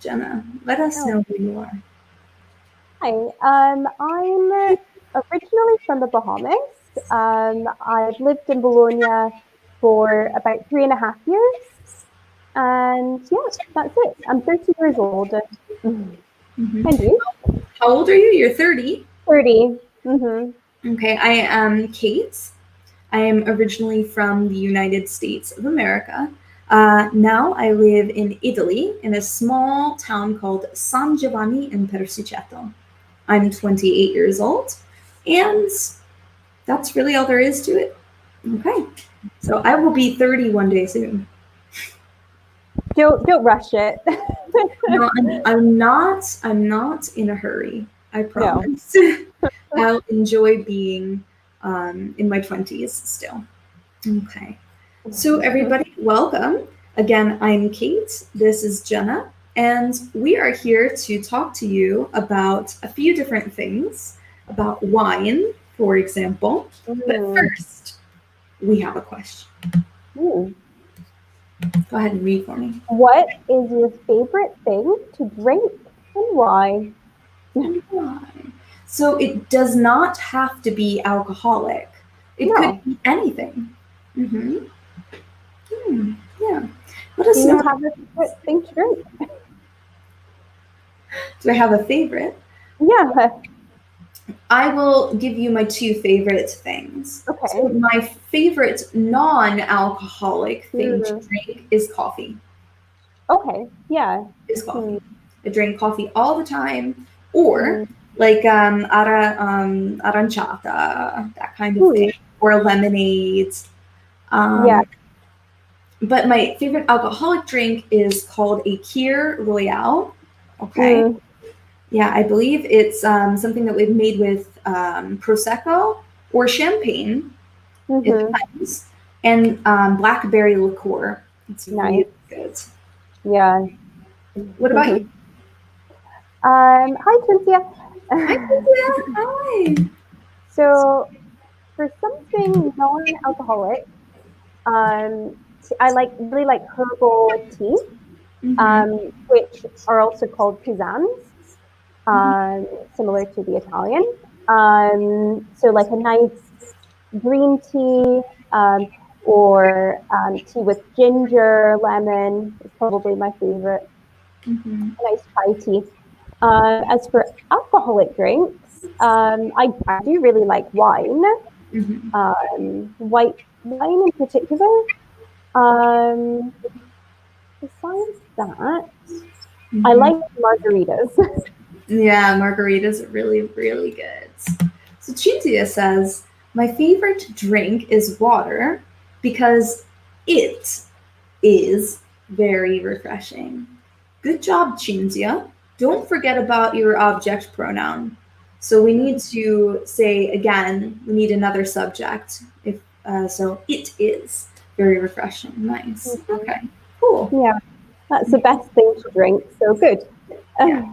Jenna, let us know who you are. Hi, I'm originally from the Bahamas. I've lived in Bologna for about 3.5 years. And yeah, that's it. I'm 30 years old. Mm-hmm. And you? How old are you? You're 30. 30. Mm-hmm. Okay, I am Kate. I am originally from the United States of America. Now I live in Italy in a small town called San Giovanni in Persiceto. I'm 28 years old, and that's really all there is to it. Okay, so I will be 30 one day soon. Don't rush it. No, I'm not. I'm not in a hurry. I No. promise. I'll enjoy being in my 20s still. Okay. So, everybody, welcome. Again, I'm Kate. This is Jenna. And we are here to talk to you about a few different things, about wine, for example. But first, we have a question. Mm. Go ahead and read for me. What is your favorite thing to drink and why? Why? So, it does not have to be alcoholic, it could No. be anything. Mm-hmm. Yeah. Let us Do know. you have a favorite thing to drink? Do I have a favorite? Yeah. I will give you my two favorite things. Okay. So my favorite non-alcoholic thing to Mm. drink is coffee. Okay. Yeah. Is coffee. I drink coffee all the time, or Mm. like aranciata, that kind of thing, or lemonade. Yeah. But my favorite alcoholic drink is called a Kir Royale. Okay. Yeah, I believe it's something that we've made with prosecco or champagne. It depends. And blackberry liqueur. It's really good. Yeah. What about you? Hi, Cynthia. Hi, Cynthia. Hi. So, for something non-alcoholic, I really like herbal tea, which are also called tisanes, similar to the Italian. So like a nice green tea, or tea with ginger, lemon is probably my favorite. A nice chai tea. As for alcoholic drinks, I do really like wine, white wine in particular. Um, Besides that, I like margaritas. Yeah, margaritas are really, really good. So Chinzia says, my favorite drink is water because it is very refreshing. Good job, Chinzia. Don't forget about your object pronoun. So we need to say again, we need another subject. If so, it is very refreshing. Nice. Okay, cool. Yeah, that's the best thing to drink. So good. Yeah,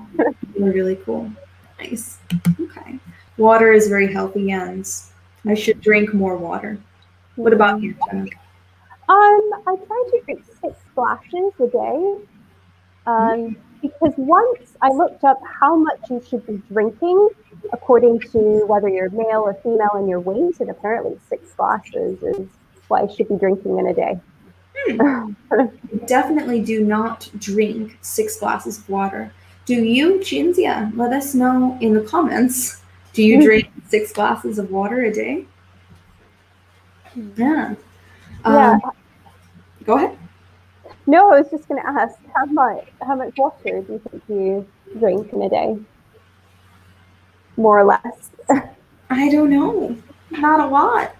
really cool. Nice. Okay. Water is very healthy, and I should drink more water. What about you, Jenna? I try to drink 6 glasses a day. Because once I looked up how much you should be drinking according to whether you're male or female and your weight, and apparently 6 glasses is what I should be drinking in a day. Definitely do not drink 6 glasses of water. Do you, Chinzia? Let us know in the comments. Do you drink 6 glasses of water a day? Yeah. Yeah. Go ahead. No, I was just going to ask how much water do you think you drink in a day? More or less. I don't know. Not a lot.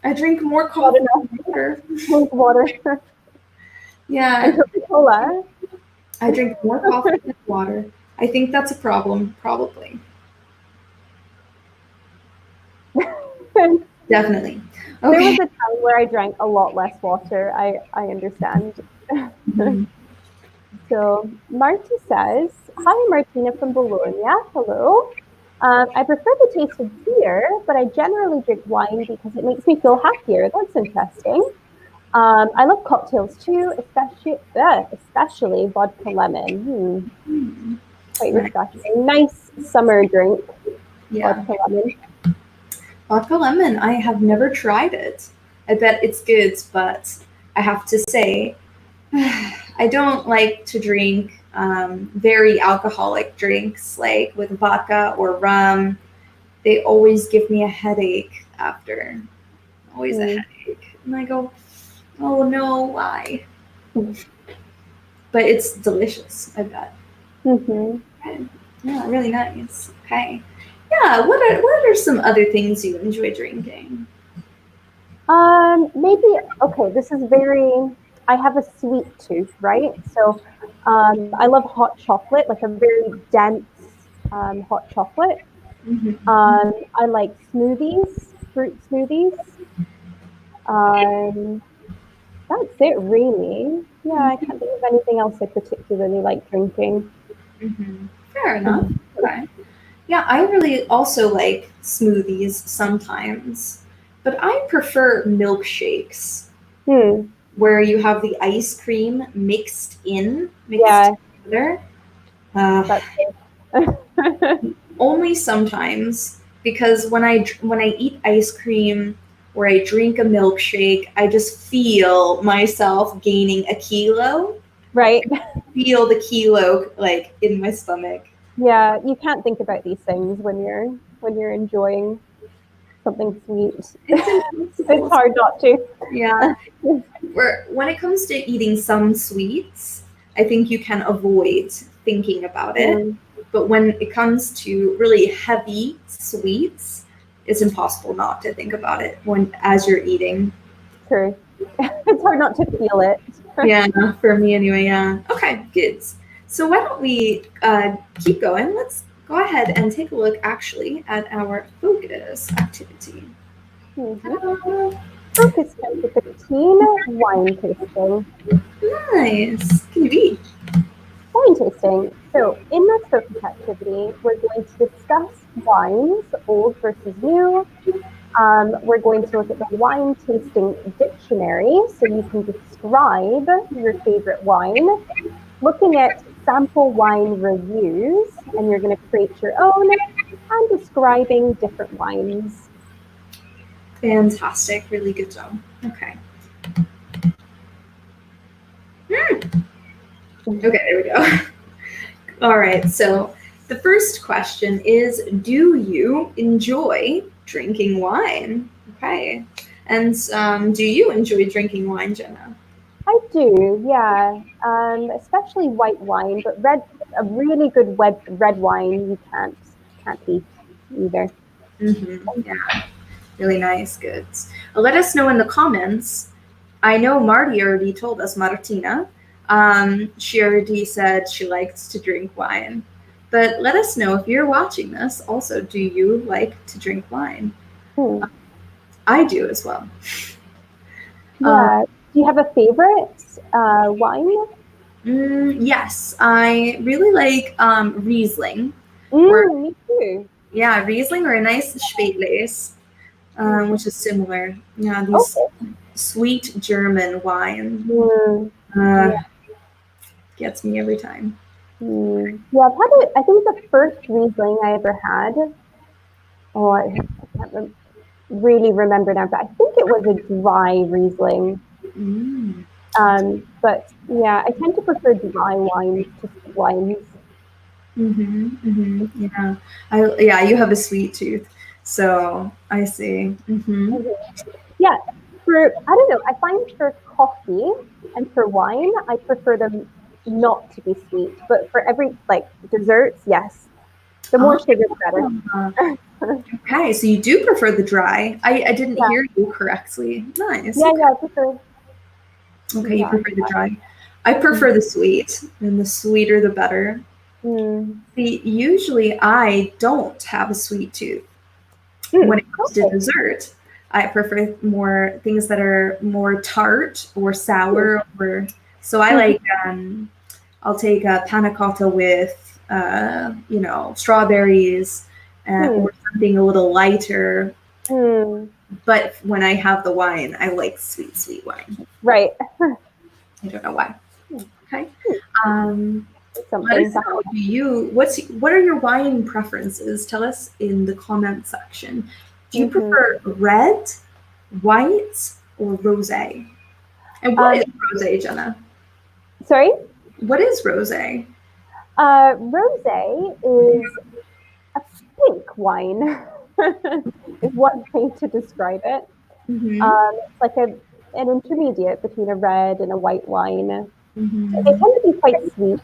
I drink more coffee than water. Drink water. Yeah. And Coca-Cola. I drink more coffee than water. I think that's a problem, probably. Definitely. Okay. There was a time where I drank a lot less water. I understand. So Marty says, hi, Martina from Bologna. Hello. I prefer the taste of beer, but I generally drink wine because it makes me feel happier. That's interesting. I love cocktails too, especially vodka lemon. Quite Nice. refreshing. Nice summer drink, Yeah. vodka lemon. Vodka lemon, I have never tried it. I bet it's good, but I have to say, I don't like to drink very alcoholic drinks like with vodka or rum. They always give me a headache after. Always a Mm. headache. And I go, oh no, why? But it's delicious, I bet. Mm-hmm. Okay. Yeah, really nice. Okay. Yeah, what are some other things you enjoy drinking? Maybe, okay, this is very, I have a sweet tooth, right? So I love hot chocolate, like a very dense hot chocolate. Hmm. I like smoothies, fruit smoothies. Um, that's it, really. Yeah, I can't think of anything else I particularly like drinking. Hmm. Fair enough. Okay. Yeah, I really also like smoothies sometimes, but I prefer milkshakes Hmm. where you have the ice cream mixed Yeah, together. Uh, that's it. Only sometimes because when I eat ice cream or I drink a milkshake, I just feel myself gaining a kilo. Right. Feel the kilo like in my stomach. Yeah, you can't think about these things when you're enjoying something sweet. It's It's impossible. hard not to. Yeah. When it comes to eating some sweets, I think you can avoid thinking about it. Mm, But when it comes to really heavy sweets, it's impossible not to think about it when as you're eating. true. It's hard not to feel it. Yeah, for me anyway. Yeah. Okay, good. So why don't we keep going? Let's go ahead and take a look actually at our focus activity. Mhm. Uh, Focus chapter 15, wine tasting. nice. Can you be? Wine tasting. So, in this focus activity, we're going to discuss wines, old versus new. We're going to look at the wine tasting dictionary so you can describe your favorite wine. Looking at sample wine reviews, and you're going to create your own and describing different wines. Fantastic. Really good job. Okay. Okay, there we go. All right. So the first question is, do you enjoy drinking wine? Okay. And do you enjoy drinking wine, Jenna? I do, yeah. Especially white wine, but a really good red wine you can't beat either. Yeah. Really nice. Good. Let us know in the comments. I know Marty already told us, Martina. She already said she likes to drink wine. But let us know if you're watching this. Also, do you like to drink wine? Hmm. I do as well. Uh, Yeah. Do you have a favorite wine? yes, I really like Riesling. Or Me too. yeah, Riesling or a nice Spätlese, Mhm. which is similar. Yeah, these Okay. sweet German wine Mm, uh, yeah. gets me every time. Yeah, I think the first Riesling I ever had, oh, I can't really remember now, but I think it was a dry Riesling. Mm. But yeah, I tend to prefer dry wines to sweet wines. Yeah, yeah. You have a sweet tooth, so I see. Mhm. Yeah, I don't know, I find for coffee and for wine, I prefer them not to be sweet. But for every like desserts, yes, the more Oh, sugar, the better. okay. So you do prefer the dry. I didn't Yeah, hear you correctly. Nice. yeah, Okay. yeah, I prefer Okay, you dry. prefer the dry. I prefer the sweet, and the sweeter the better. Mm. See, usually I don't have a sweet tooth. When Mm. it comes to Okay. dessert, I prefer more things that are more tart or Mm. sour. Or so I Mhm. like. I'll take a panna cotta with, strawberries Mm. or something a little lighter. Mm. but when I have the wine, I like sweet, sweet wine. Right. I don't know why. Okay. Something. What are your wine preferences? Tell us in the comment section. Do you Mhm. prefer red, white, or rosé? And what is rosé, Jenna? Sorry? What is rosé? Rosé is a pink wine, is one way to describe it. It's like an intermediate between a red and a white wine. They tend to be quite sweet.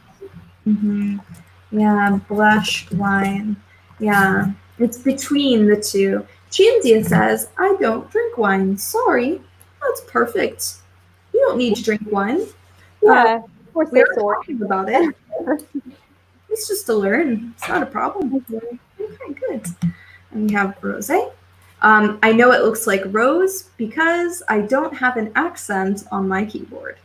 Yeah, blush wine. Yeah, it's between the two. Chinzia says, I don't drink wine. Sorry. That's perfect. You don't need to drink wine. Yeah, of course We they are sort. talking about it. It's just to learn. It's not a problem. Okay, good. And we have rosé. I know it looks like rose because I don't have an accent on my keyboard.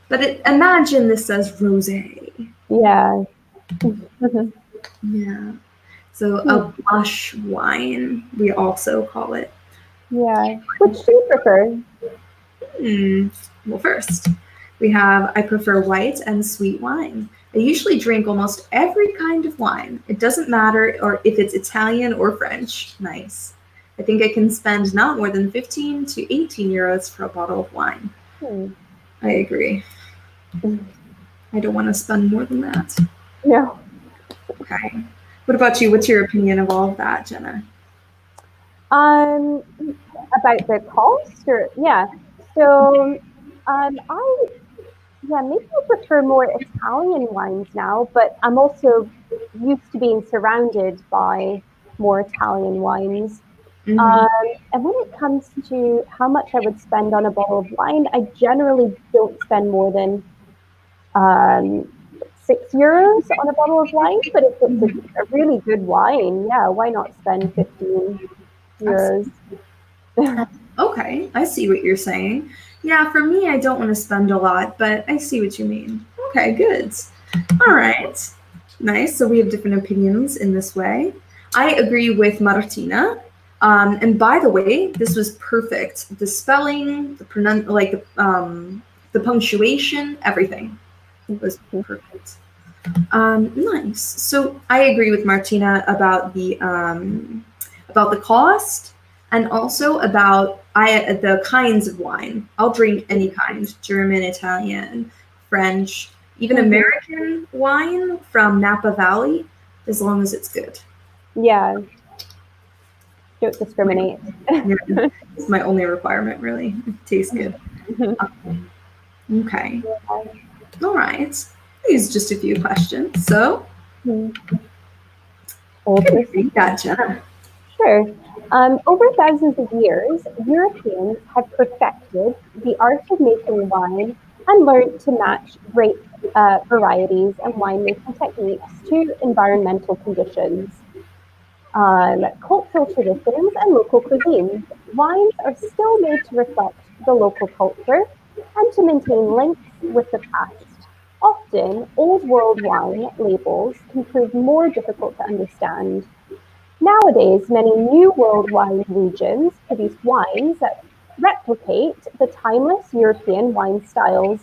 But imagine this says rosé. Yeah. Yeah. So a blush wine, we also call it. Yeah. Which do you prefer? Well, first, we have I prefer white and sweet wine. I usually drink almost every kind of wine. It doesn't matter or if it's Italian or French. Nice. I think I can spend not more than 15 to 18 euros for a bottle of wine. I agree. I don't want to spend more than that. No. Okay. What about you? What's your opinion of all of that, Jenna? About the cost, or yeah. So, maybe I prefer more Italian wines now, but I'm also used to being surrounded by more Italian wines. And when it comes to how much I would spend on a bottle of wine, I generally don't spend more than 6 euros on a bottle of wine. But if it's a really good wine, yeah, why not spend 15 euros? Okay, I see what you're saying. Yeah, for me, I don't want to spend a lot, but I see what you mean. Okay, good. All right. Nice. So we have different opinions in this way. I agree with Martina. And by the way, this was perfect. The spelling, the punctuation, everything was perfect. Nice. So I agree with Martina about the cost and also about the kinds of wine. I'll drink any kind: German, Italian, French, even American wine from Napa Valley, as long as it's good. Yeah. Don't discriminate. Yeah, it's my only requirement, really. It tastes good. Okay. All right. These are just a few questions. So, can you read that, Jenna? Sure. Over thousands of years, Europeans have perfected the art of making wine and learned to match grape varieties and winemaking techniques to environmental conditions. Cultural traditions and local cuisines. Wines are still made to reflect the local culture and to maintain links with the past. Often, old world wine labels can prove more difficult to understand. Nowadays, many New World wine regions produce wines that replicate the timeless European wine styles.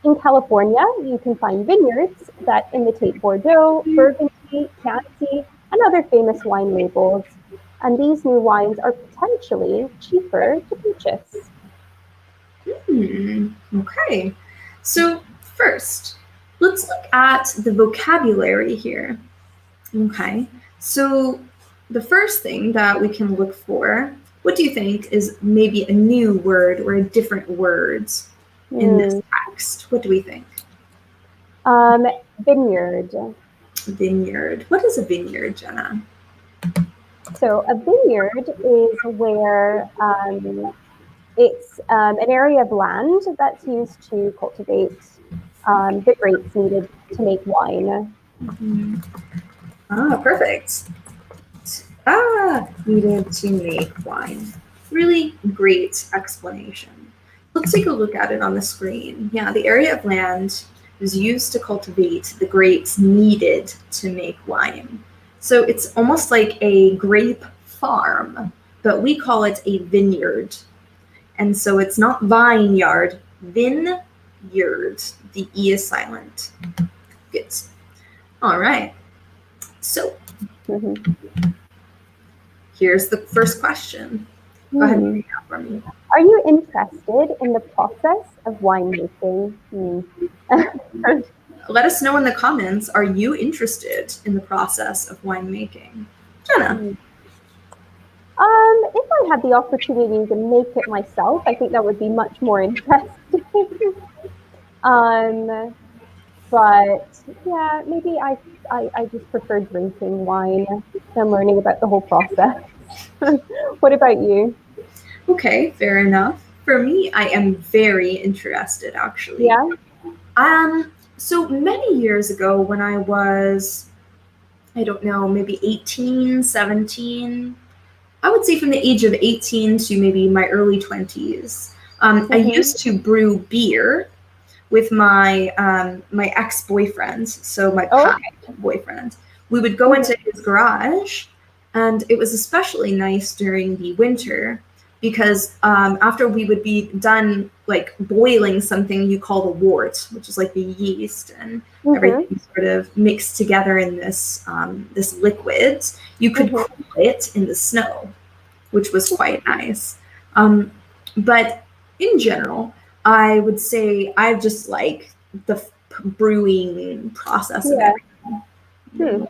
In California, you can find vineyards that imitate Bordeaux, Burgundy, Chianti, and other famous wine labels. And these new wines are potentially cheaper to purchase. Okay. So, first, let's look at the vocabulary here. Okay. So, the first thing that we can look for, what do you think is maybe a new word or a different words in this text? What do we think? Vineyard. Vineyard. What is a vineyard, Jenna? So, a vineyard is where it's an area of land that's used to cultivate the grapes needed to make wine. Perfect. Needed to make wine. Really great explanation. Let's take a look at it on the screen. Yeah, the area of land is used to cultivate the grapes needed to make wine. So it's almost like a grape farm but we call it a vineyard. And so it's not vineyard, vineyard. The E is silent. Good. All right. So here's the first question. Go ahead and read it out for me. Are you interested in the process of winemaking? Let us know in the comments, are you interested in the process of winemaking? Jenna? If I had the opportunity to make it myself, I think that would be much more interesting. But yeah, maybe I just prefer drinking wine than learning about the whole process. What about you? Okay, fair enough. For me, I am very interested, actually. Yeah. So many years ago when I was, I don't know, maybe 18, 17, I would say from the age of 18 to maybe my early 20s, I used to brew beer with my my ex-boyfriend, so my past boyfriend. We would go into his garage, and it was especially nice during the winter because after we would be done like boiling something you call the wort, which is like the yeast and everything sort of mixed together in this this liquid, you could cool it in the snow, which was quite nice. But in general, I would say I just like the brewing process of everything.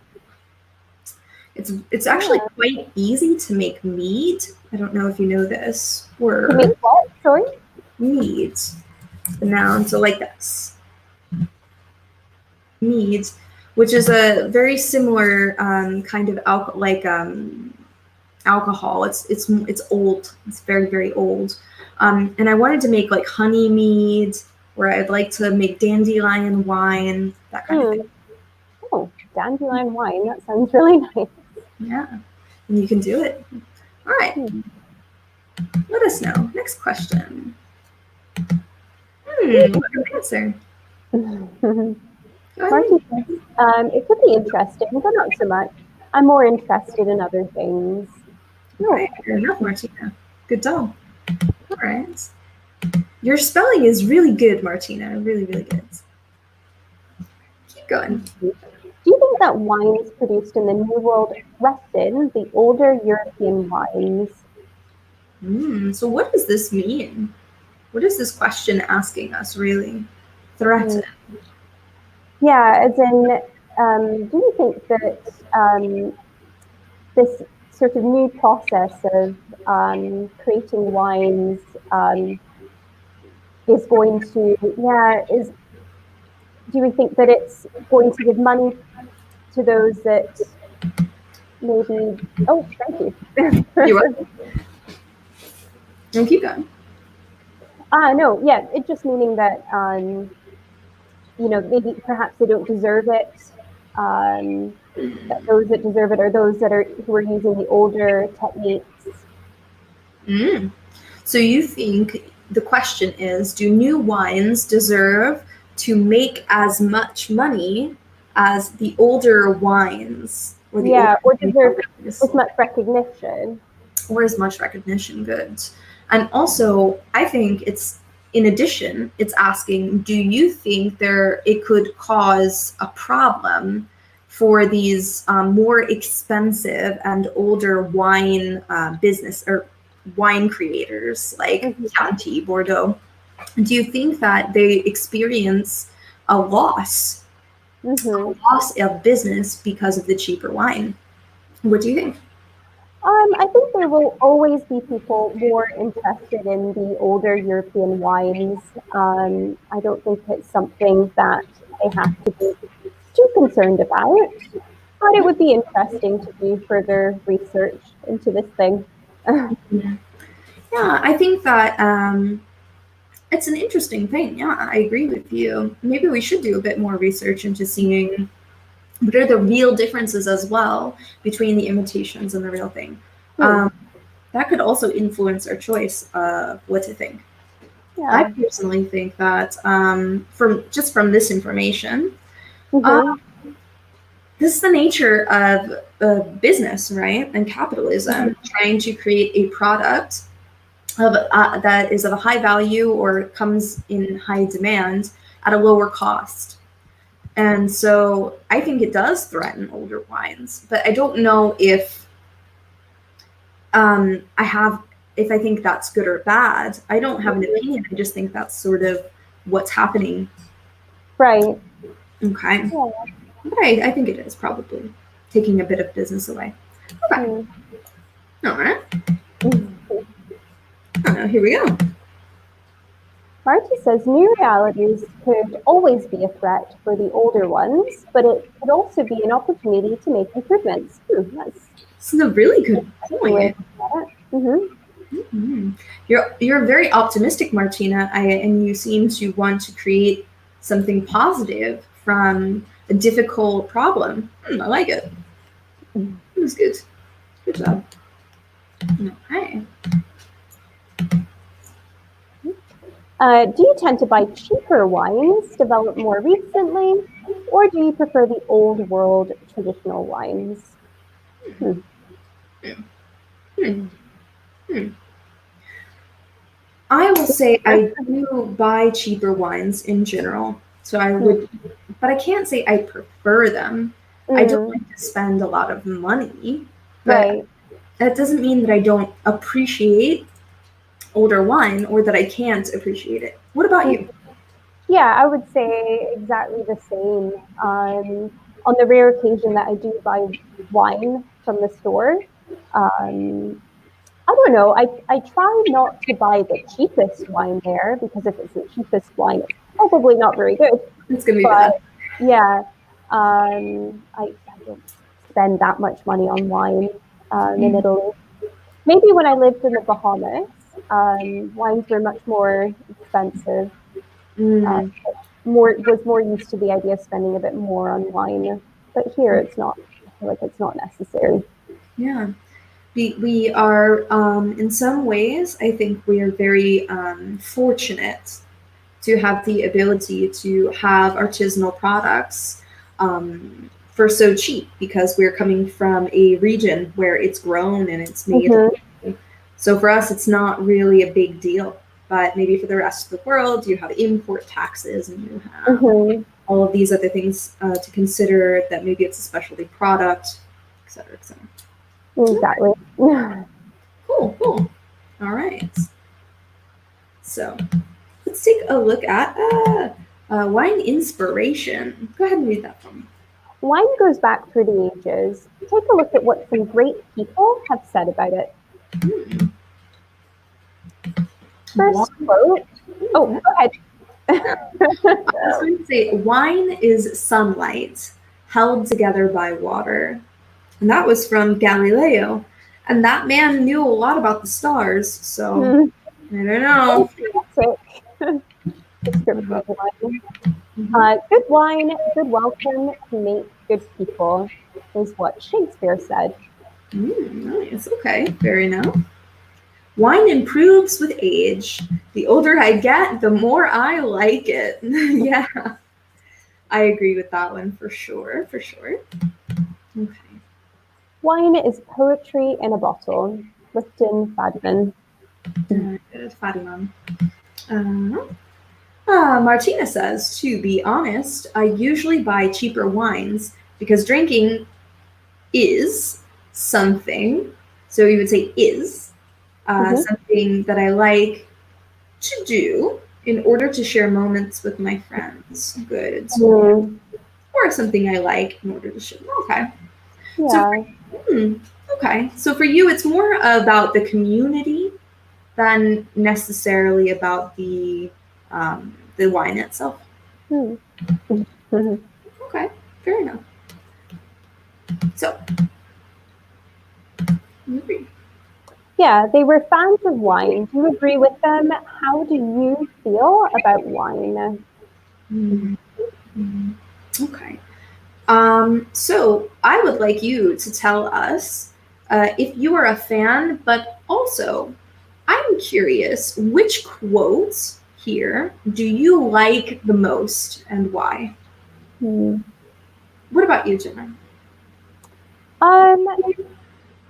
It's actually quite easy to make mead. I don't know if you know this word. To make what? Sorry? Mead. The noun, so like this. Mead, which is a very similar kind of alcohol. It's old. It's very, very old. And I wanted to make like honey mead, or I'd like to make dandelion wine, that kind of thing. Oh, dandelion wine. That sounds really nice. Yeah, and you can do it. All right. Let us know. Next question. What an answer. It could be interesting, but not so much. I'm more interested in other things. Okay, fair enough, Martina. Good job. All right. Your spelling is really good, Martina. Really, really good. Keep going. Do you think that wines produced in the New World threaten the older European wines? So what does this mean? What is this question asking us, really? Threaten. Yeah, as in, do you think that this sort of new process of creating wines is going to, do we think that it's going to give money to those that maybe, thank you. You're welcome. And keep going. No, yeah, it's just meaning that, maybe perhaps they don't deserve it. That those that deserve it are those who are using the older techniques. So you think the question is, do new wines deserve to make as much money as the older wines? Or deserve as much recognition. Or as much recognition, good. And also, I think in addition, it's asking, do you think it could cause a problem for these more expensive and older wine business or wine creators like Chianti, Bordeaux? Do you think that they experience a loss of business because of the cheaper wine? What do you think? I think there will always be people more interested in the older European wines. I don't think it's something that they have to be too concerned about, but it would be interesting to do further research into this thing. Yeah, I think that it's an interesting thing. Yeah, I agree with you. Maybe we should do a bit more research into seeing what are the real differences as well between the imitations and the real thing. That could also influence our choice of what to think. Yeah. I personally think that from this information, this is the nature of business, right? And capitalism, trying to create a product of that is of a high value or comes in high demand at a lower cost. And so I think it does threaten older wines, but I don't know if if I think that's good or bad. I don't have an opinion. I just think that's sort of what's happening. Right. Okay. Yeah. But I think it is probably taking a bit of business away. Okay. All right. Oh, here we go. Marty says new realities could always be a threat for the older ones, but it could also be an opportunity to make improvements. This is a really good point. Mm-hmm. You're very optimistic, Martina, and you seem to want to create something positive from a difficult problem. I like it. It was good. Good job. Okay. Do you tend to buy cheaper wines developed more recently, or do you prefer the old world traditional wines? I will say I do buy cheaper wines in general. So I would, but I can't say I prefer them. I don't like to spend a lot of money, but that doesn't mean that I don't appreciate older wine or that I can't appreciate it. What about you? Yeah, I would say exactly the same. On the rare occasion that I do buy wine from the store, I don't know. I try not to buy the cheapest wine there, because if it's the cheapest wine, it's probably not very good. It's gonna be bad. Yeah, I don't spend that much money on wine in Italy. Maybe when I lived in the Bahamas, wines were much more expensive. Was more used to the idea of spending a bit more on wine, but here it's not. I feel like it's not necessary. Yeah. We are, in some ways, I think we are very fortunate to have the ability to have artisanal products for so cheap, because we're coming from a region where it's grown and it's made. So for us, it's not really a big deal. But maybe for the rest of the world, you have import taxes and you have all of these other things to consider, that maybe it's a specialty product, et cetera, et cetera. Exactly. Cool. All right. So let's take a look at wine inspiration. Go ahead and read that for me. Wine goes back through the ages. Take a look at what some great people have said about it. First quote. Oh, go ahead. I was going to say, wine is sunlight held together by water. And that was from Galileo. And that man knew a lot about the stars, so I don't know. Good wine, good welcome can make good people, is what Shakespeare said. Nice. Okay, fair enough. Wine improves with age. The older I get, the more I like it. Yeah, I agree with that one for sure. Okay. Wine is poetry in a bottle. Lipton Fadiman. Good, Fadiman. Martina says, to be honest, I usually buy cheaper wines because drinking is something. So you would say is something that I like to do in order to share moments with my friends. Good. Or something I like in order to share. Okay. Yeah. Okay. So for you, it's more about the community than necessarily about the wine itself. Okay, fair enough. So, yeah, they were fans of wine. Do you agree with them? How do you feel about wine? Okay. So I would like you to tell us if you are a fan, but also I'm curious, which quotes here do you like the most and why? What about you, Jenna? Um,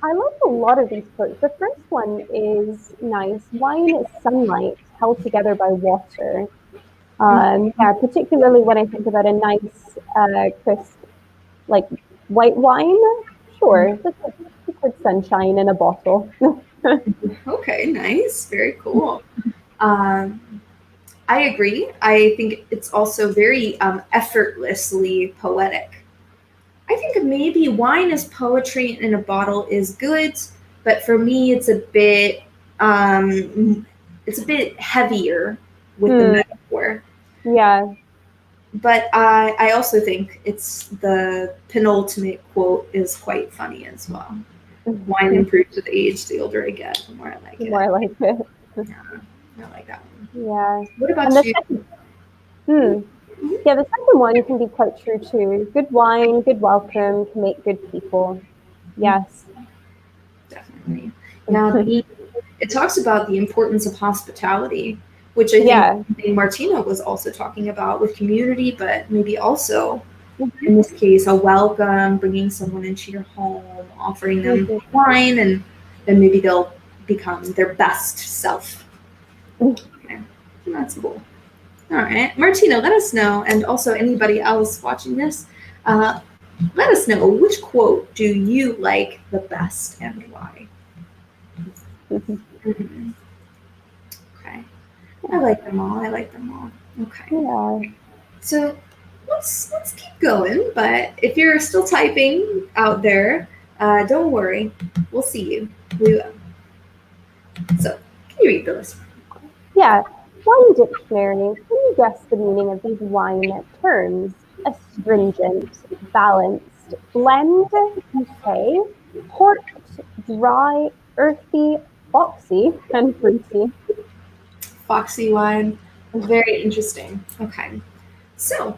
I like a lot of these quotes. The first one is nice. Wine is sunlight held together by water. Yeah, particularly when I think about a nice, crisp, like white wine. Sure, liquid sunshine in a bottle. Okay, nice. Very cool. Um, I agree. I think it's also very effortlessly poetic. I think maybe wine as poetry in a bottle is good, but for me, it's a bit heavier with the Hmm, metaphor. yeah. But I also think it's the penultimate quote is quite funny as well. Wine The improves with age. The older I get, the more I like more it. I like it. Yeah, I like that one. Yeah. What And about the you? second, hmm, yeah, the second one can be quite true too. Good wine, good welcome can make good people. Yes. Definitely. Yeah, it talks about the importance of hospitality, which I think Yeah. Martina was also talking about with community, but maybe also Mhm, in this case, a welcome, bringing someone into your home, offering them mhm, wine, and then maybe they'll become their best self. Okay. That's cool. All right. Martina, let us know, and also anybody else watching this, uh, let us know which quote do you like the best and why. mhm. Mhm. Okay. I like them all. I like them all. Okay. Yeah. So let's keep going. But if you're still typing out there, don't worry. We'll see you. We will. So can you read the list? Yeah. Wine dictionary. Can you guess the meaning of these wine terms? Astringent, balanced, blend, bouquet, corked, dry, earthy, boxy, and fruity. Foxy wine. Very interesting. Okay. So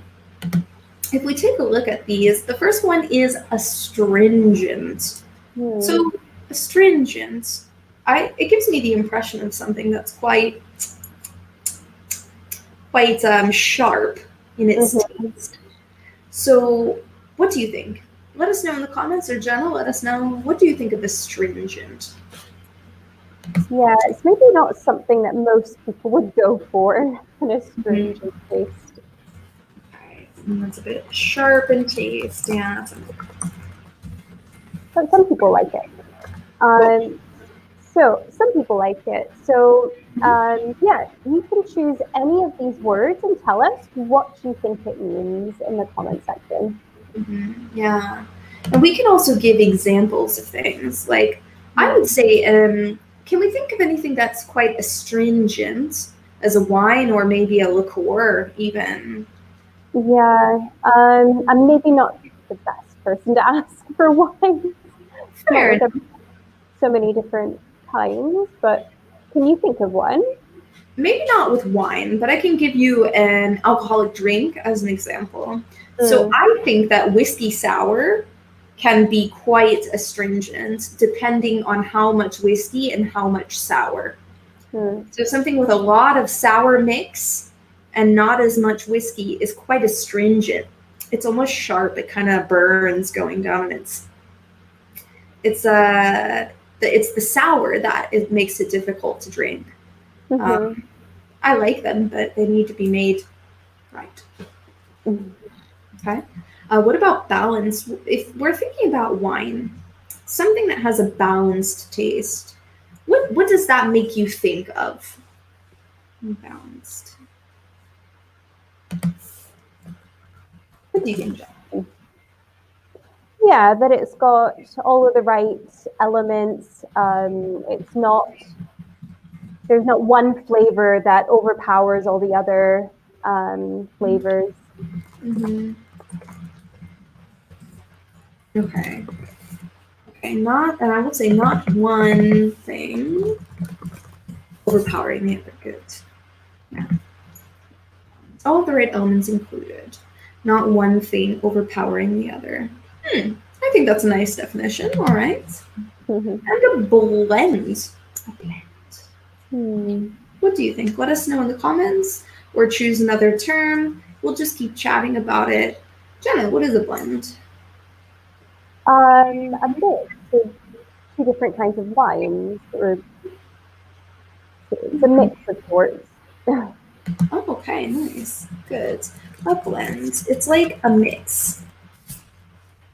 if we take a look at these, the first one is astringent. Hmm. So astringent, it gives me the impression of something that's quite sharp in its Mhm. taste. So, what do you think? Let us know in the comments, or Jenna, let us know. What do you think of astringent? Yeah, it's maybe not something that most people would go for, an astringent taste. Okay, that's a bit sharp in taste. Yeah. But some people like it. Well, So some people like it. Yeah, you can choose any of these words and tell us what you think it means in the comment section. yeah. And we can also give examples of things. Like, I would Hmm. say, can we think of anything that's quite astringent as a wine or maybe a liqueur, even? Yeah, I'm maybe not the best person to ask for wine. Not Fair like enough. I've so many different kinds, but can you think of one? Maybe not with wine, but I can give you an alcoholic drink as an example. So Mm, I think that whiskey sour can be quite astringent depending on how much whiskey and how much sour. mm, So something with a lot of sour mix and not as much whiskey is quite astringent. It's almost sharp. It kind of burns going down, and it's the sour that it makes it difficult to drink. mm-hmm, Um, I like them, but they need to be made right. mm. Okay. What about balance? If we're thinking about wine, something that has a balanced taste, what does that make you think of? Balanced. What do you think, John? Yeah, that it's got all of the right elements. There's not one flavor that overpowers all the other flavors. Mm-hmm. Okay. Okay. Not, and I would say not one thing overpowering the other goods. Yeah. All the right elements included. Not one thing overpowering the other. I think that's a nice definition. All right. And a blend. A blend. Hmm. What do you think? Let us know in the comments or choose another term. We'll just keep chatting about it. Jenna, what is a blend? A mix of two different kinds of wines, or it's a mix of sorts. Oh, okay, nice. Good. A blend. It's like a mix.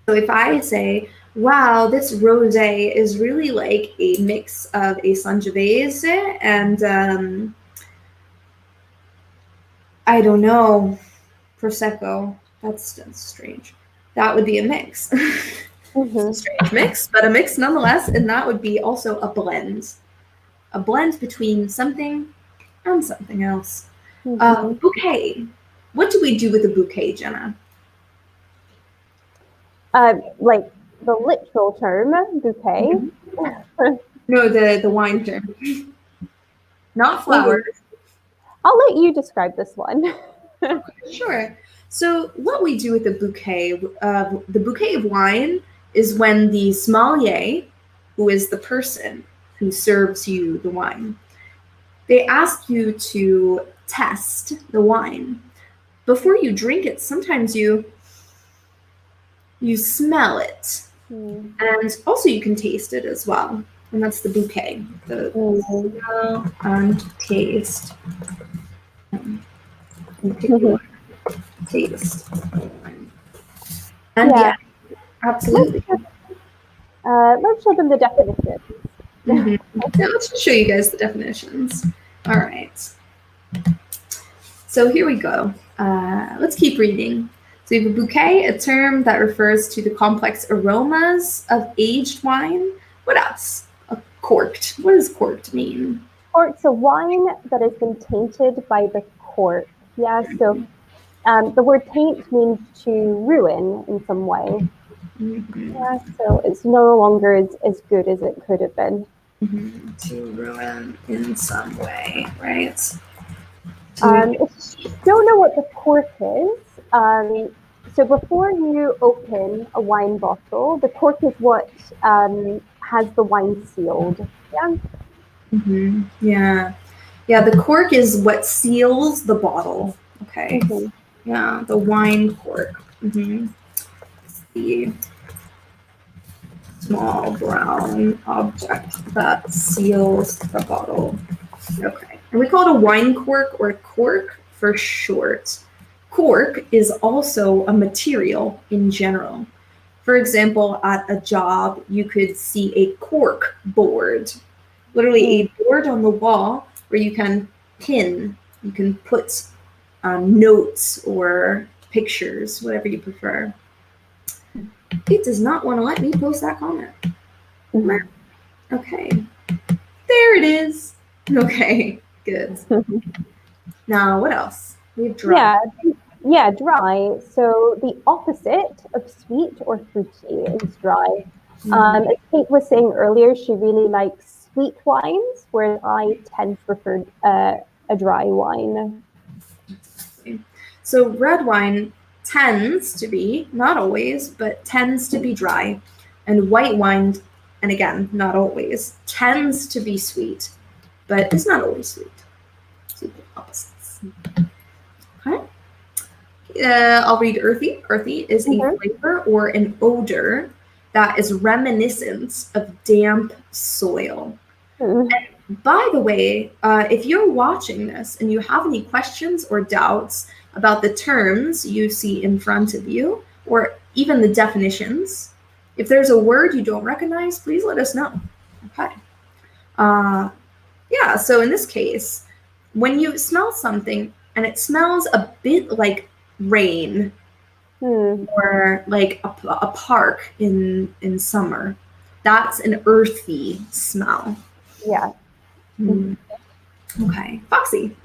So if I say, wow, this rosé is really like a mix of a Sangiovese and I don't know, Prosecco. That's strange. That would be a mix. It's a Mm-hmm. strange mix, but a mix nonetheless, and that would be also a blend. A blend between something and something else. Mm-hmm. Bouquet. What do we do with a bouquet, Jenna? Like the literal term, bouquet. Mhm. No, the wine term, not Ooh, flowers. I'll let you describe this one. Sure. So what we do with the bouquet of wine is when the sommelier, who is the person who serves you the wine, they ask you to test the wine. Before you drink it, sometimes you smell it. Mm. And also you can taste it as well. And that's the bouquet. The Mm. smell and taste. And pick one. Taste. And Yeah, yeah, absolutely. let's show them the definition. Mm-hmm. Yeah, let's just show you guys the definitions. All right. So here we go. Let's keep reading. So we have a bouquet, a term that refers to the complex aromas of aged wine. What else? A corked. What does corked mean? Cork's a wine that has been tainted by the cork. Yeah, so the word taint means to ruin in some way. Mm-hmm. Yeah, so it's no longer as good as it could have been. Mm-hmm. To ruin in some way, right? To If you don't know what the cork is, so before you open a wine bottle, the cork is what has the wine sealed. Yeah. mm-hmm. Yeah. Yeah, the cork is what seals the bottle. Okay. Mm-hmm. Yeah, the wine cork. Mm-hmm. The small brown object that seals the bottle. Okay. And we call it a wine cork or cork for short. Cork is also a material in general. For example, at a job, you could see a cork board, literally a board on the wall where you can you can put notes or pictures, whatever you prefer. It does not want to let me post that comment. Mm-hmm. Okay, there it is. Okay, good. Now, what else? We have dry. Yeah, yeah, dry. So the opposite of sweet or fruity is dry. Mhm. As Kate was saying earlier, she really likes sweet wines, whereas I tend to prefer a dry wine. So red wine tends to be, not always, but tends to be dry. And white wine, and again, not always, tends to be sweet, but it's not always sweet. So the opposites. Okay. I'll read earthy. Earthy is a Mm-hmm. flavor or an odor that is reminiscent of damp soil. By the way, if you're watching this and you have any questions or doubts about the terms you see in front of you, or even the definitions, if there's a word you don't recognize, please let us know. Okay. Yeah, so in this case, when you smell something and it smells a bit like rain Mm. or like a park in summer, that's an earthy smell. Yeah. Mm. Okay, Foxy.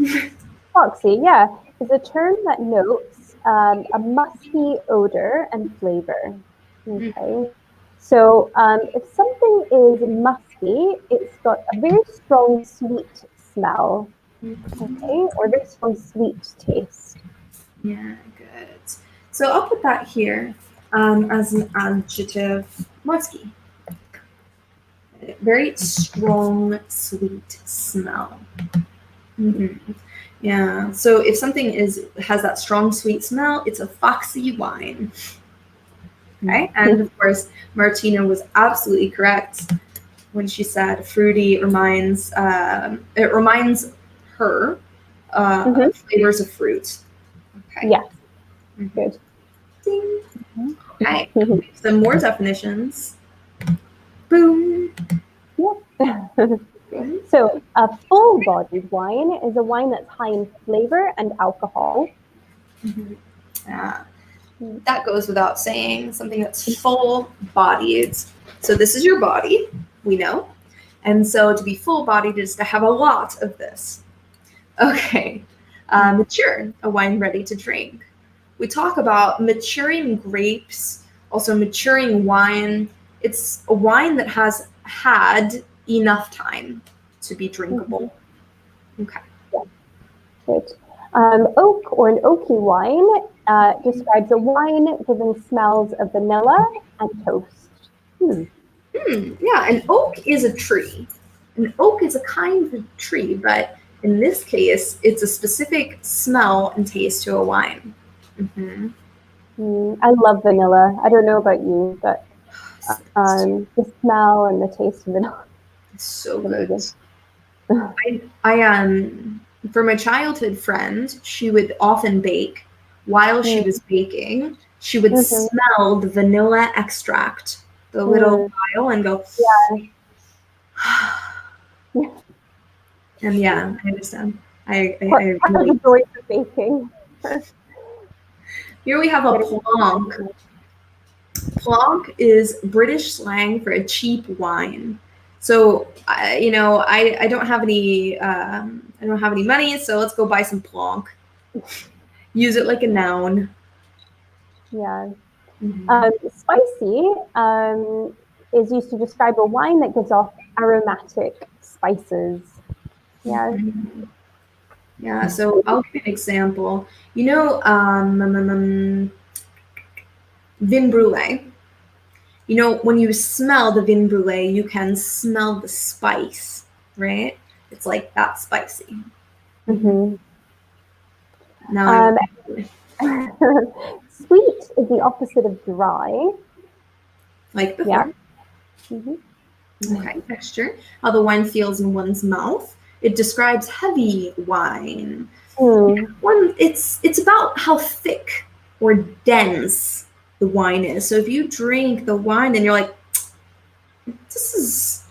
Foxy, yeah, is a term that notes a musky odor and flavor. Okay. So if something is musky, it's got a very strong sweet smell. Okay, or very strong sweet taste. Yeah, good. So I'll put that here as an adjective, musky. Very strong, sweet smell. Mm-hmm. Yeah. So if something has that strong, sweet smell, it's a foxy wine. Okay, and of course, Martina was absolutely correct when she said fruity reminds it reminds her flavors of fruit. Okay. Yes, Mhm. good. Ding. Okay. Some more definitions. Boom. Yep. So a full-bodied wine is a wine that's high in flavor and alcohol. Mhm. That goes without saying. Something that's full-bodied. So this is your body, we know. And so to be full-bodied is to have a lot of this. Okay. Mature, a wine ready to drink. We talk about maturing grapes, also maturing wine. It's a wine that has had enough time to be drinkable. Okay. Good. Oak or an oaky wine describes a wine giving smells of vanilla and toast. Yeah, an oak is a tree. An oak is a kind of tree, but in this case, it's a specific smell and taste to a wine. Mm-hmm. I love vanilla. I don't know about you, but the smell and the taste of vanilla It's so is good. amazing. I for my childhood friend, she would often bake. While she was baking, she would smell the vanilla extract, the little vial, and go, and yeah, I understand. I Part of really. the joy of baking. Here we have a Getting plonk. Plonk is British slang for a cheap wine. So I don't have any money, so let's go buy some plonk. Use it like a noun. Yeah. Mm-hmm. Spicy is used to describe a wine that gives off aromatic spices. Yeah. Mm-hmm. Yeah, so I'll give you an example. Vin brulee. When you smell the vin brulee, you can smell the spice, right? It's like that spicy. Mm-hmm. Now I know. Sweet is the opposite of dry. Like Yeah. before. Mm-hmm. Okay, texture. How the wine feels in one's mouth. It describes heavy wine. It's about how thick or dense the wine is. So if you drink the wine and you're like, this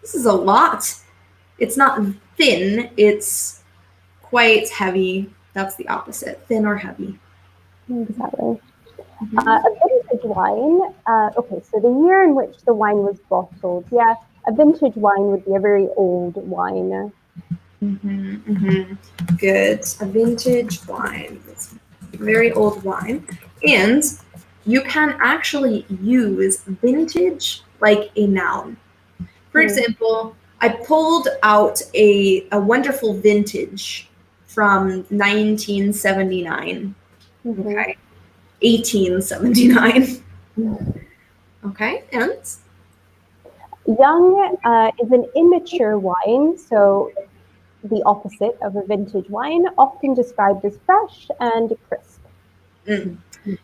is a lot. It's not thin, it's quite heavy. That's the opposite, thin or heavy. Exactly. Mm-hmm. A vintage wine. Okay, so the year in which the wine was bottled. Yeah, a vintage wine would be a very old wine. Mm-hmm, mm-hmm. Good. A vintage wine. It's a very old wine. And you can actually use vintage like a noun. For example, I pulled out a wonderful vintage from 1979. Okay. 1879. Okay. And Young is an immature wine, so the opposite of a vintage wine, often described as fresh and crisp.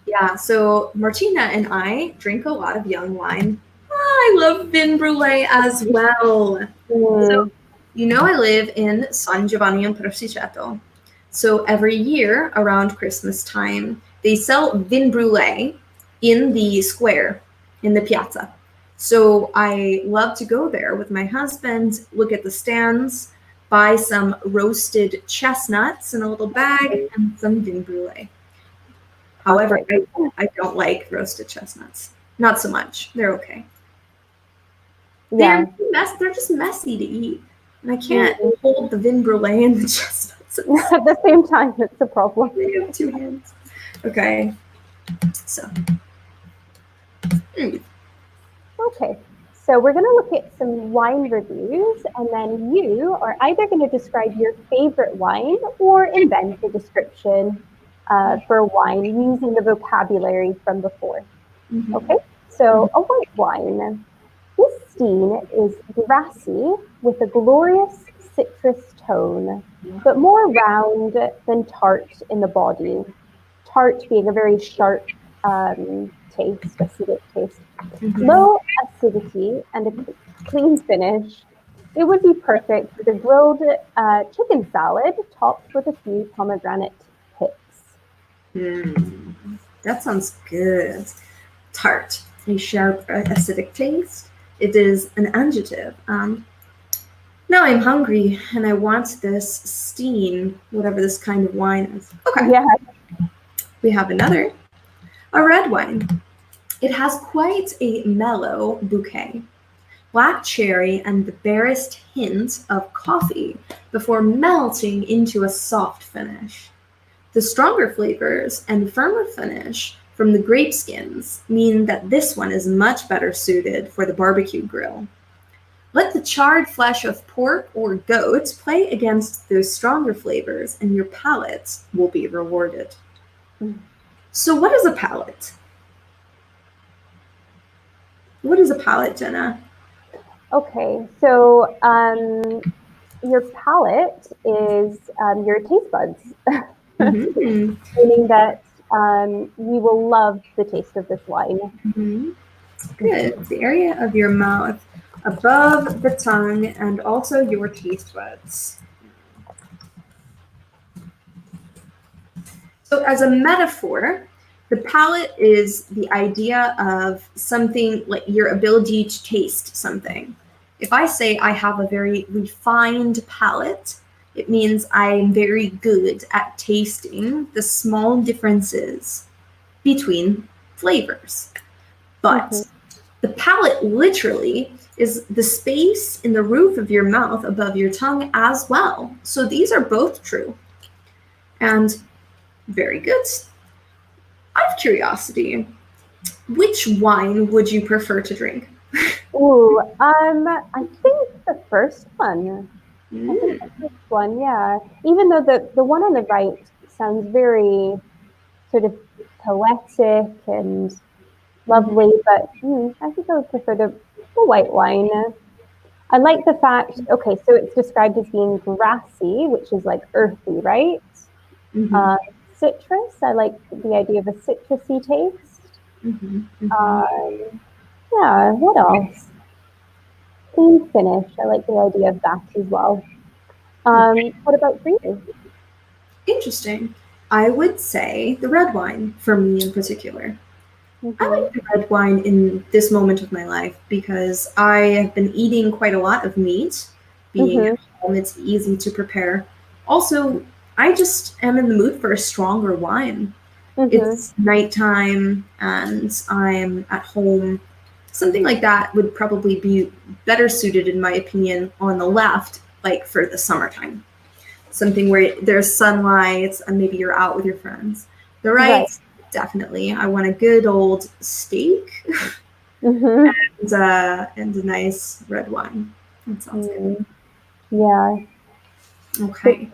Yeah, so Martina and I drink a lot of young wine. I love vin brulee as well. So, I live in San Giovanni in Persiceto. So every year around Christmas time, they sell vin brulee in the square, in the piazza. So I love to go there with my husband, look at the stands, buy some roasted chestnuts in a little bag, and some vin brulee. However, I don't like roasted chestnuts. Not so much. They're okay. Yeah. They're just messy to eat. And I can't hold the vin brulee and the chestnuts At the same time, it's a problem. I have two hands. Okay. So. Okay. So we're going to look at some wine reviews, and then you are either going to describe your favorite wine or invent a description for a wine using the vocabulary from before. Mm-hmm. Okay. So a white wine. This stein is grassy with a glorious citrus tone, but more round than tart in the body. Tart being a very sharp taste, acidic taste. Mhm. Low acidity and a clean finish. It would be perfect with a grilled chicken salad topped with a few pomegranate pips. Mm, that sounds good. Tart, a sharp, acidic taste. It is an adjective. Now I'm hungry and I want this steam, whatever this kind of wine is. Okay, Yeah. we have another, a red wine. It has quite a mellow bouquet, black cherry and the barest hint of coffee before melting into a soft finish. The stronger flavors and firmer finish from the grape skins mean that this one is much better suited for the barbecue grill. Let the charred flesh of pork or goat play against those stronger flavors, and your palate will be rewarded. So, what is a palate? What is a palate, Jenna? Okay, so your palate is your taste buds, Mm-hmm. meaning that you will love the taste of this wine. Mm-hmm. Good. The area of your mouth above the tongue and also your taste buds. So, as a metaphor, the palate is the idea of something like your ability to taste something. If I say I have a very refined palate, it means I'm very good at tasting the small differences between flavors. Mm-hmm. But the palate literally is the space in the roof of your mouth above your tongue as well. So these are both true. And very good. Out of curiosity, which wine would you prefer to drink? Ooh, I think the first one. I think Mm, the first one, yeah. Even though the one on the right sounds very sort of poetic and mhm, lovely, but I think I would prefer the white wine. I like the fact, okay, so it's described as being grassy, which is like earthy, right? mhm, Uh, Citrus, I like the idea of a citrusy taste. mhm, mhm. Um, yeah, what else? Clean finish, I like the idea of that as well. What about for you? Interesting. I would say the red wine for me in particular. I Mm-hmm, like the red wine in this moment of my life because I have been eating quite a lot of meat. Being mm-hmm, at home, it's easy to prepare. Also, I just am in the mood for a stronger wine. mm-hmm. It's nighttime and I'm at home. Something like that would probably be better suited, in my opinion, on the left, like for the summertime. Something where there's sunlight and maybe you're out with your friends. The Right. right, definitely. I want a good old steak Mm-hmm. and a nice red wine. That sounds good. Mm, yeah. Good. Okay.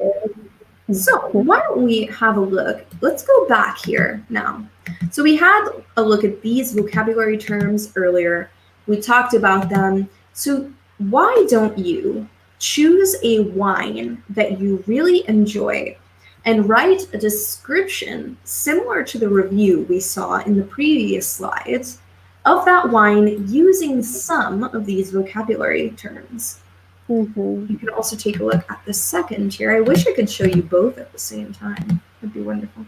So why don't we have a look? Let's go back here now. So we had a look at these vocabulary terms earlier. We talked about them. So why don't you choose a wine that you really enjoy and write a description similar to the review we saw in the previous slides of that wine using some of these vocabulary terms. Mm-hmm. You can also take a look at the second here. I wish I could show you both at the same time. That'd be wonderful.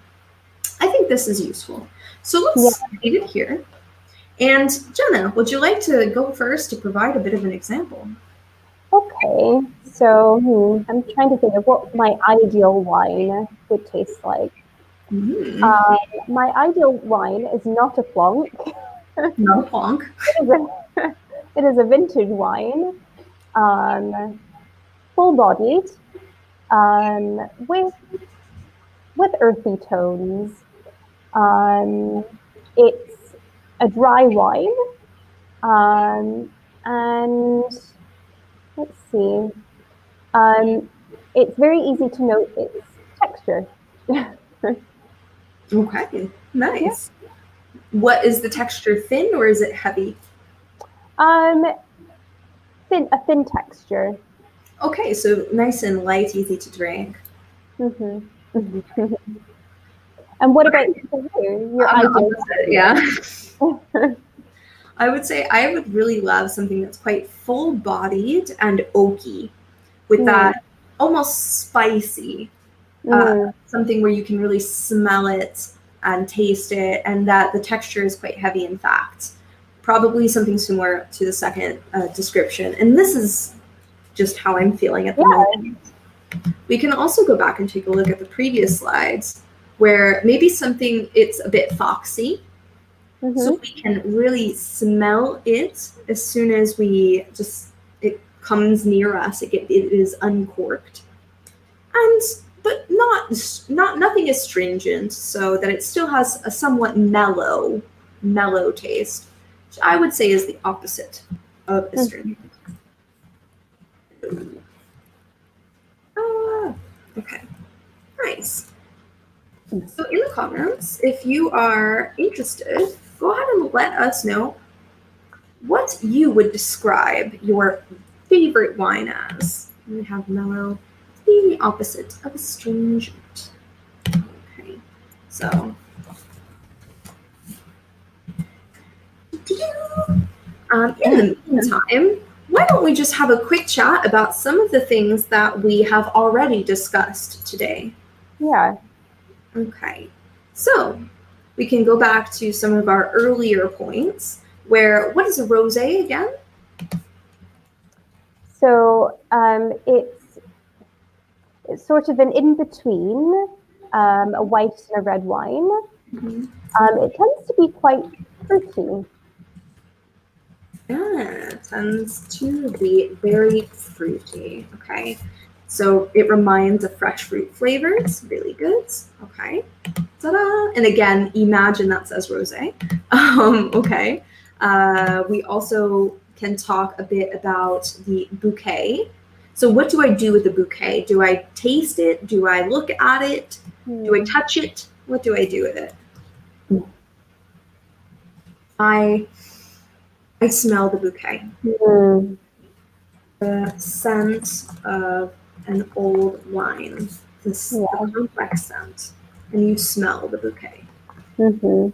I think this is useful. So Yeah. let's leave it here. And Jenna, would you like to go first to provide a bit of an example? Okay. So I'm trying to think of what my ideal wine would taste like. Mm, Um, my ideal wine is not a plonk. not a plonk. It is a, it is a vintage wine, um, full-bodied, with earthy tones. Um, it's a dry wine, and let's see. Um, it's very easy to note its texture. Okay, Yeah. nice. What is the texture, thin or is it heavy? Um, a thin texture. Okay, so nice and light, easy to drink. Hmm. And what about you? Your I'm the ideal? opposite, yeah. I would say I would really love something that's quite full-bodied and oaky, with that almost spicy, something where you can really smell it and taste it, and that the texture is quite heavy in fact. Probably something similar to the second description. And this is just how I'm feeling at the moment. We can also go back and take a look at the previous slides where maybe something, it's a bit foxy. So we can really smell it as soon as it comes near us. It is uncorked. But nothing astringent, so that it still has a somewhat mellow taste, which I would say is the opposite of astringent. Okay, nice. So in the comments, if you are interested, go ahead and let us know what you would describe your favorite wine as. We have mellow being the opposite of astringent. Okay, so in the meantime, why don't we just have a quick chat about some of the things that we have already discussed today? Yeah. Okay, so we can go back to some of our earlier points where, what is a rosé again? So it's sort of an in-between a white and a red wine. It tends to be quite fruity. Yeah, it tends to be very fruity. Okay, so it reminds of fresh fruit flavors. Really good. Okay, ta-da! And again, imagine that says rosé. Okay, we also can talk a bit about the bouquet. So what do I do with the bouquet? Do I taste it? Do I look at it? Do I touch it? What do I do with it? I smell the bouquet. The scent of an old wine, the complex scent, and you smell the bouquet. Okay,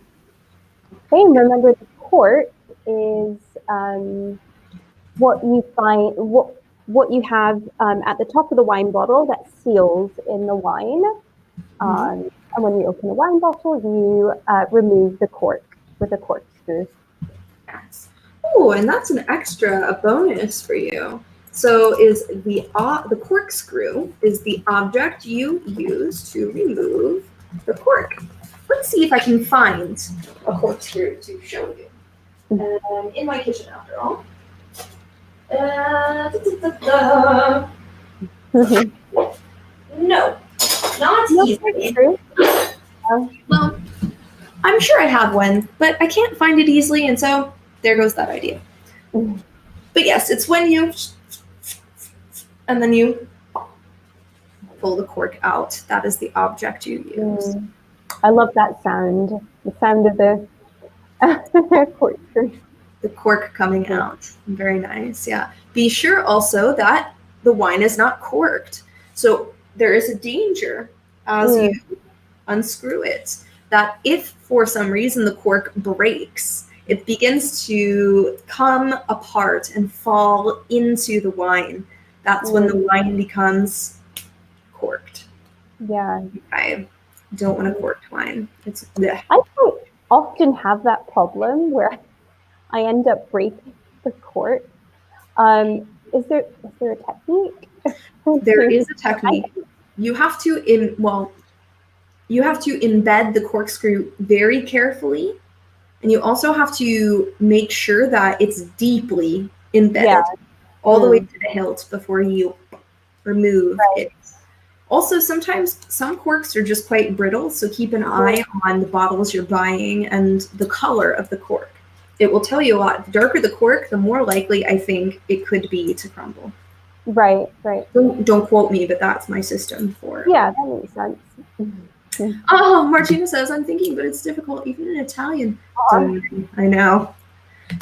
remember the cork is what you find, what you have at the top of the wine bottle that seals in the wine. And when you open the wine bottle, you remove the cork with a corkscrew. Yes. Oh, and that's an extra, a bonus for you. So is the corkscrew is the object you use to remove the cork. Let's see if I can find a corkscrew to show you. In my kitchen, after all. No, not easily. Well, I'm sure I have one, but I can't find it easily, and so there goes that idea. But yes, it's when you, and then you pull the cork out. That is the object you use. I love that sound. The sound of the corkscrew. The cork coming out. Very nice, yeah. Be sure also that the wine is not corked. So there is a danger as you unscrew it, that if for some reason the cork breaks, it begins to come apart and fall into the wine. That's when the wine becomes corked. Yeah. I don't want a corked wine. It's bleh. I don't often have that problem where I end up breaking the cork. Is there a technique? There is a technique. You have to embed the corkscrew very carefully, and you also have to make sure that it's deeply embedded all the way to the hilt before you remove it. Also, sometimes some corks are just quite brittle, so keep an eye on the bottles you're buying and the color of the cork. It will tell you a lot. The darker the cork, the more likely I think it could be to crumble. Right. Don't quote me, but that's my system for it. Yeah, that makes sense. Oh, Martina says, I'm thinking, but it's difficult, even in Italian. I know.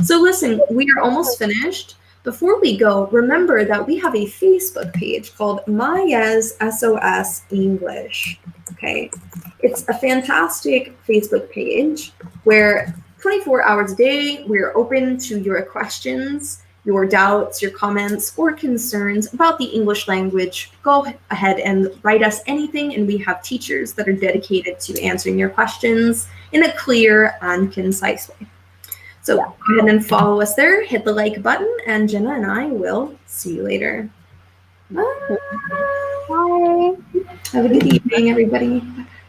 So listen, we are almost finished. Before we go, remember that we have a Facebook page called MyES SOS English. Okay, it's a fantastic Facebook page where 24 hours a day we're open to your questions, your doubts, your comments, or concerns about the English language. Go ahead and write us anything, and we have teachers that are dedicated to answering your questions in a clear and concise way. So go ahead and follow us there, hit the like button, and Jenna and I will see you later. Bye. Bye. Have a good evening, everybody. Bye.